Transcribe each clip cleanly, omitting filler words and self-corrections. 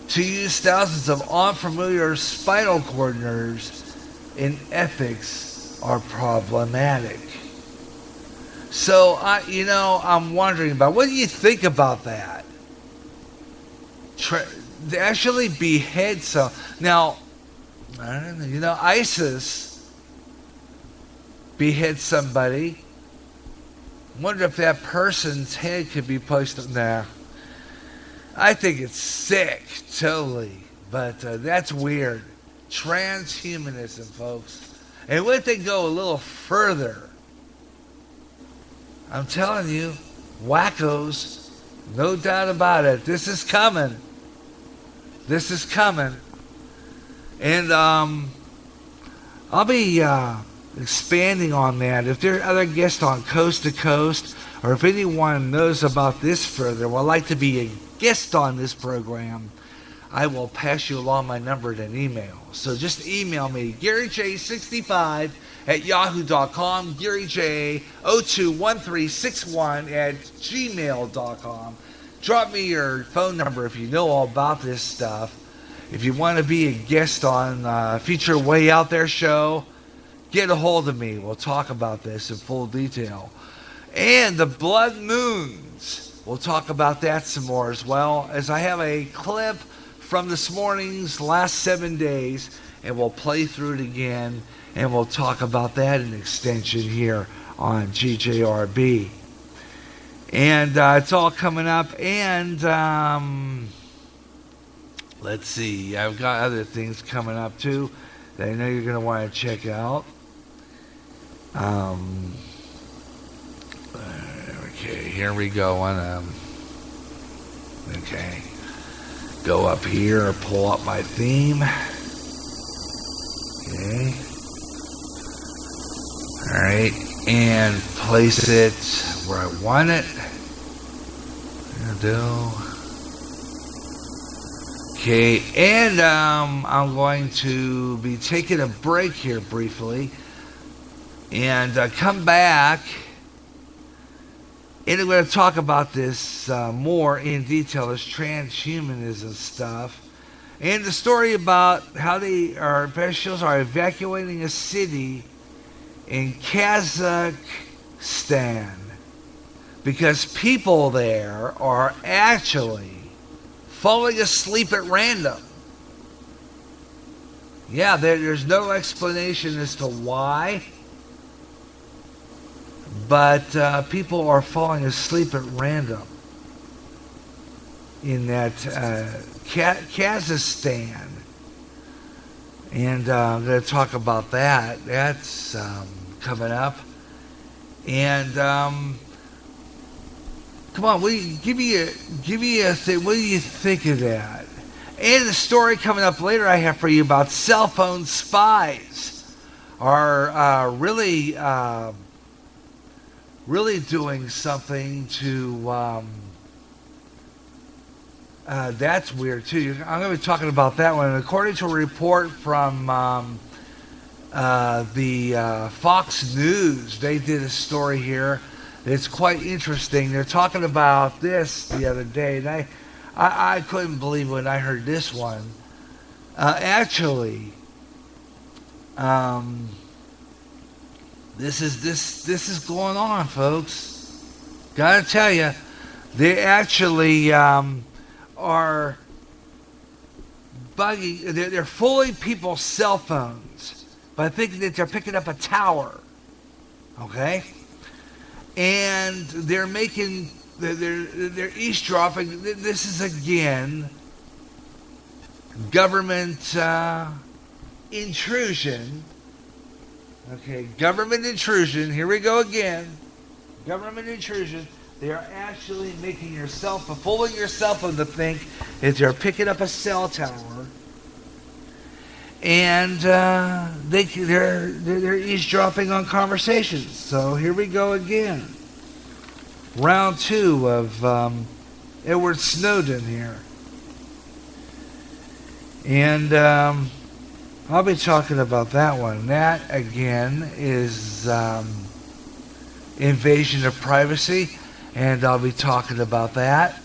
to use thousands of unfamiliar spinal cord nerves in ethics are problematic. So, I'm wondering about, what do you think about that? They actually behead some. Now, I don't know, ISIS behead somebody. Wonder if that person's head could be placed in there. I think it's sick, totally. But that's weird. Transhumanism, folks. And what if they go a little further? I'm telling you, wackos, no doubt about it. This is coming. This is coming. And I'll be expanding on that. If there are other guests on Coast to Coast, or if anyone knows about this further, would like to be a guest on this program, I will pass you along my number in an email. So just email me, GaryJ65 at yahoo.com, GaryJ021361 at gmail.com. Drop me your phone number if you know all about this stuff. If you want to be a guest on Future Way Out There show, get a hold of me. We'll talk about this in full detail. And the blood moons, we'll talk about that some more, as well as I have a clip from this morning's last 7 days, and we'll play through it again, and we'll talk about that in extension here on GJRB. And it's all coming up, and let's see, I've got other things coming up too that I know you're going to want to check out. Okay, here we go on okay, go up here, pull up my theme. Okay, alright, and place it where I want it. There we go. Okay, and I'm going to be taking a break here briefly, and come back, and I'm going to talk about this more in detail, this transhumanism stuff, and the story about how our officials are evacuating a city in Kazakhstan because people there are actually falling asleep at random. Yeah, there's no explanation as to why, but people are falling asleep at random in that Kazakhstan. And I'm going to talk about that. That's coming up. And come on, give me a thing. What do you think of that? And the story coming up later I have for you about cell phone spies are really doing something to. That's weird too. I'm going to be talking about that one. According to a report from the Fox News, they did a story here. It's quite interesting. They're talking about this the other day, and I couldn't believe when I heard this one. Actually, this is going on, folks. Gotta tell you, they actually are bugging. They're fooling people's cell phones by thinking that they're picking up a tower. Okay. And they're eavesdropping. This is again government intrusion. Okay, government intrusion. Here we go again. Government intrusion. They are actually making fooling your cell phone to think that they're picking up a cell tower, and they're eavesdropping on conversations. So here we go again. Round 2 of Edward Snowden here. And I'll be talking about that one. That, again, is invasion of privacy, and I'll be talking about that.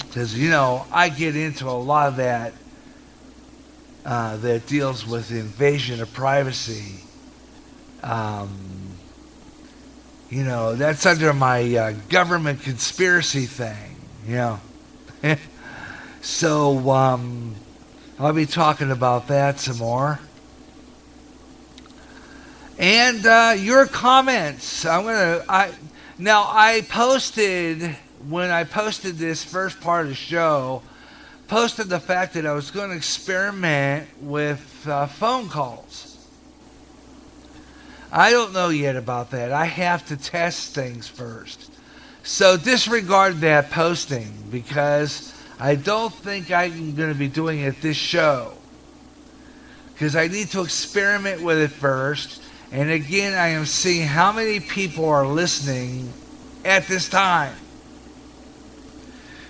Because, I get into a lot of that that deals with the invasion of privacy. That's under my government conspiracy thing, So, I'll be talking about that some more. And your comments. I posted, when I posted this first part of the show, posted the fact that I was going to experiment with phone calls. I don't know yet about that. I have to test things first. So disregard that posting, because I don't think I'm going to be doing it this show. Because I need to experiment with it first. And again, I am seeing how many people are listening at this time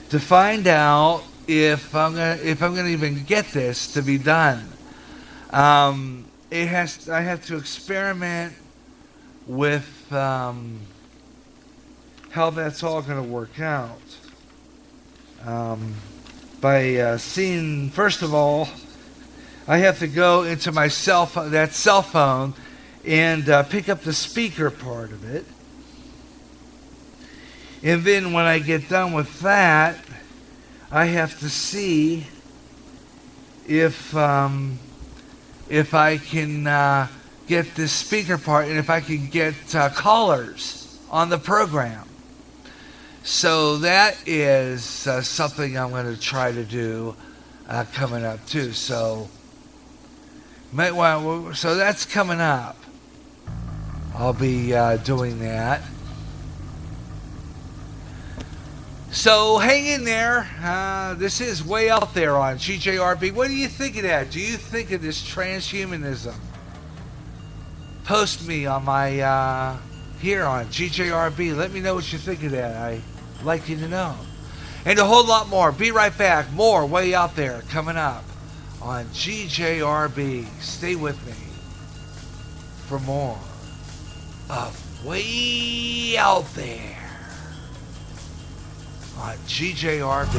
to find out if I'm gonna even get this to be done. I have to experiment with how that's all going to work out. By seeing, first of all, I have to go into my cell phone, and pick up the speaker part of it. And then when I get done with that, I have to see if I can get this speaker part, and if I can get callers on the program. So that is something I'm going to try to do coming up too. So that's coming up. I'll be doing that. So hang in there. This is Way Out There on GJRB. What do you think of that? Do you think of this transhumanism? Post me on my here on GJRB. Let me know what you think of that. I'd like you to know. And a whole lot more. Be right back. More Way Out There coming up on GJRB. Stay with me for more of Way Out There on GJRB.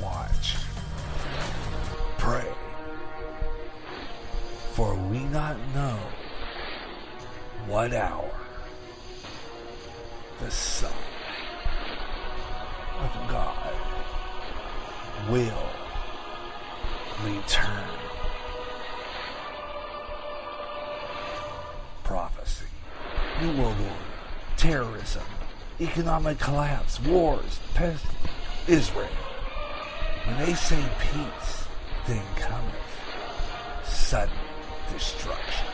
Watch, pray, for we not know what hour the Son of God will return. Prophecy, New World Order, terrorism, economic collapse, wars, pest, Israel. When they say peace, then cometh sudden destruction.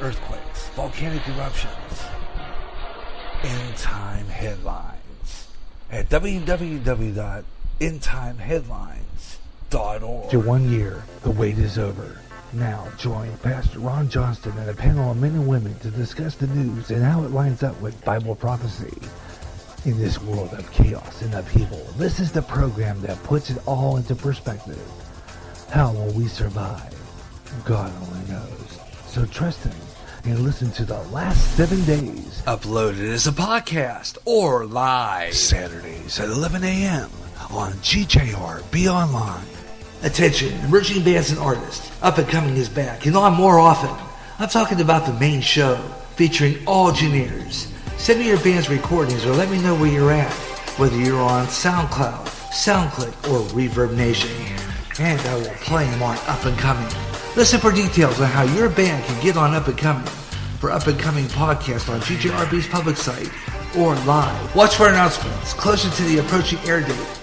Earthquakes, volcanic eruptions, end-time headlines at www.endtimeheadlines.org. After 1 year, the wait is over. Now join Pastor Ron Johnston and a panel of men and women to discuss the news and how it lines up with Bible prophecy. In this world of chaos and upheaval, this is the program that puts it all into perspective. How will we survive? God only knows. So trust Him and listen to the last 7 days. Uploaded as a podcast or live Saturdays at 11 a.m. on GJRB Online. Attention, emerging bands and artists. Up and Coming is back, and on more often. I'm talking about the main show, featuring all genres. Send me your band's recordings or let me know where you're at, whether you're on SoundCloud, SoundClick, or Reverb Nation. And I will play them on Up and Coming. Listen for details on how your band can get on Up and Coming. For Up and Coming podcast on GJRB's public site or live. Watch for announcements closer to the approaching air date.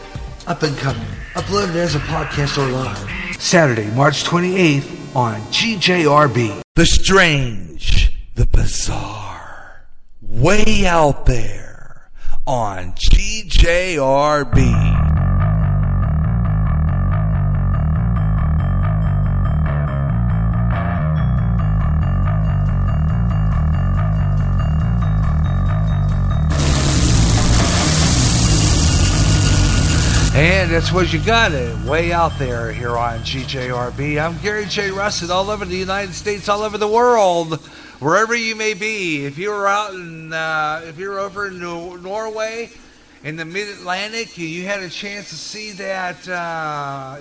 Up and Coming, uploaded as a podcast or live. Saturday, March 28th on GJRB. the strange, the bizarre. Way Out There on GJRB. And that's what you got it. Way out there here on GJRB. I'm Gary J. Russet, all over the United States, all over the world, wherever you may be. If you're out in, if you're over in Norway, in the Mid-Atlantic, and you had a chance to see that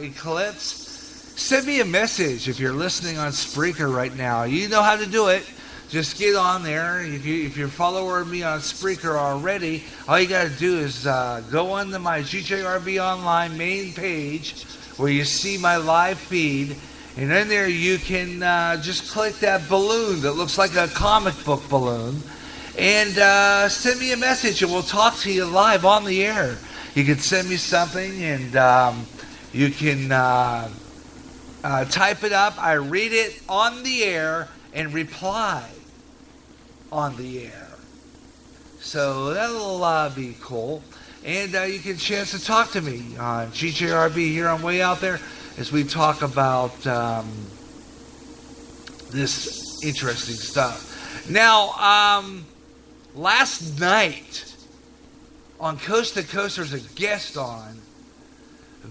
eclipse, send me a message if you're listening on Spreaker right now. You know how to do it. Just get on there. If you're a follower of me on Spreaker already, all you got to do is go on to my GJRB Online main page where you see my live feed. And in there you can just click that balloon that looks like a comic book balloon. And send me a message and we'll talk to you live on the air. You can send me something and you can type it up. I read it on the air and reply on the air. So that'll be cool. And you get a chance to talk to me on GJRB here on Way Out There as we talk about this interesting stuff. Now, last night on Coast to Coast, there's a guest on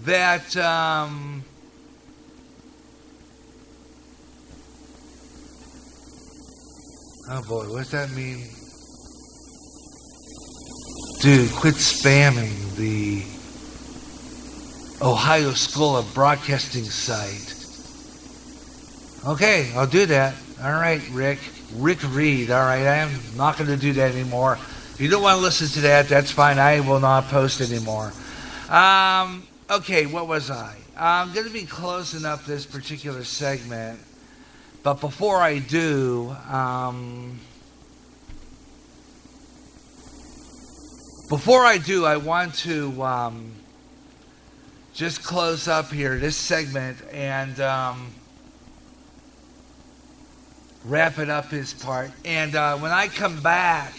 that oh boy, what's that mean? Dude, quit spamming the Ohio School of Broadcasting site. Okay, I'll do that. All right, Rick Reed. All right, I am not going to do that anymore. If you don't want to listen to that, that's fine. I will not post anymore. Okay, what was I? I'm going to be closing up this particular segment. But before I do, I want to just close up here this segment and wrap it up this part. And when I come back,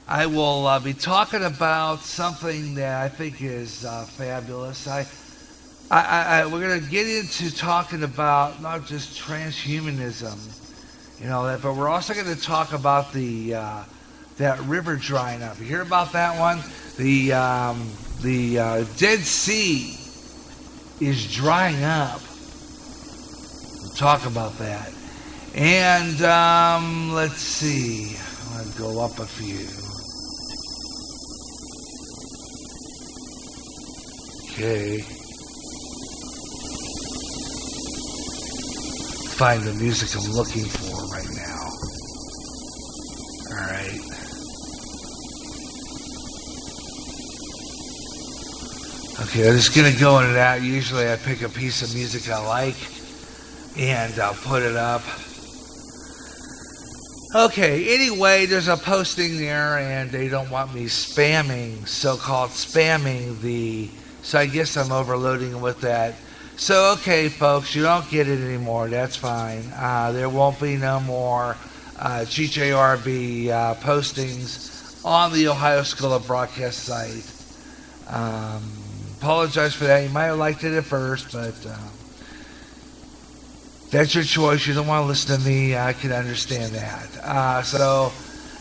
I will be talking about something that I think is fabulous. We're going to get into talking about not just transhumanism, but we're also going to talk about the that river drying up. You hear about that one? The Dead Sea is drying up. We'll talk about that. And let's see. I'm going to go up a few. Okay. Find the music I'm looking for right now. Alright. Okay, I'm just going to go into that. Usually I pick a piece of music I like and I'll put it up. Okay, anyway, there's a posting there and they don't want me spamming, so-called spamming the... So I guess I'm overloading with that. So, okay, folks, you don't get it anymore. That's fine. There won't be no more GJRB postings on the Ohio School of Broadcast site. Apologize for that. You might have liked it at first, but that's your choice. You don't want to listen to me. I can understand that. So,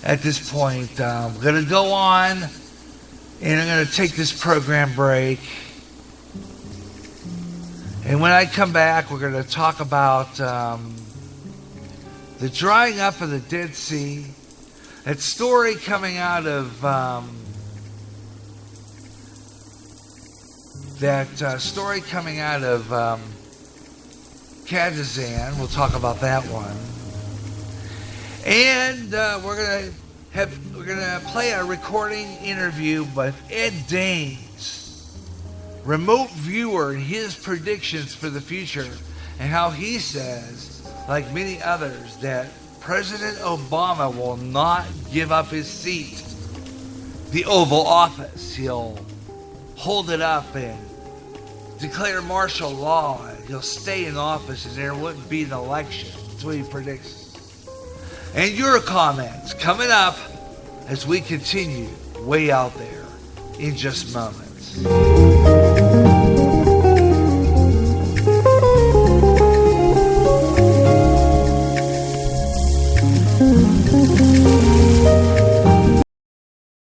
at this point, I'm going to go on, and I'm going to take this program break. And when I come back, we're going to talk about the drying up of the Dead Sea. That story coming out of Kazakhstan. We'll talk about that one. And we're gonna play a recording interview with Ed Daines, remote viewer, and his predictions for the future, and how he says, like many others, that President Obama will not give up his seat, the Oval Office. He'll hold it up and declare martial law. He'll stay in office and there wouldn't be an election. That's what he predicts. And your comments coming up as we continue Way Out There in just moments.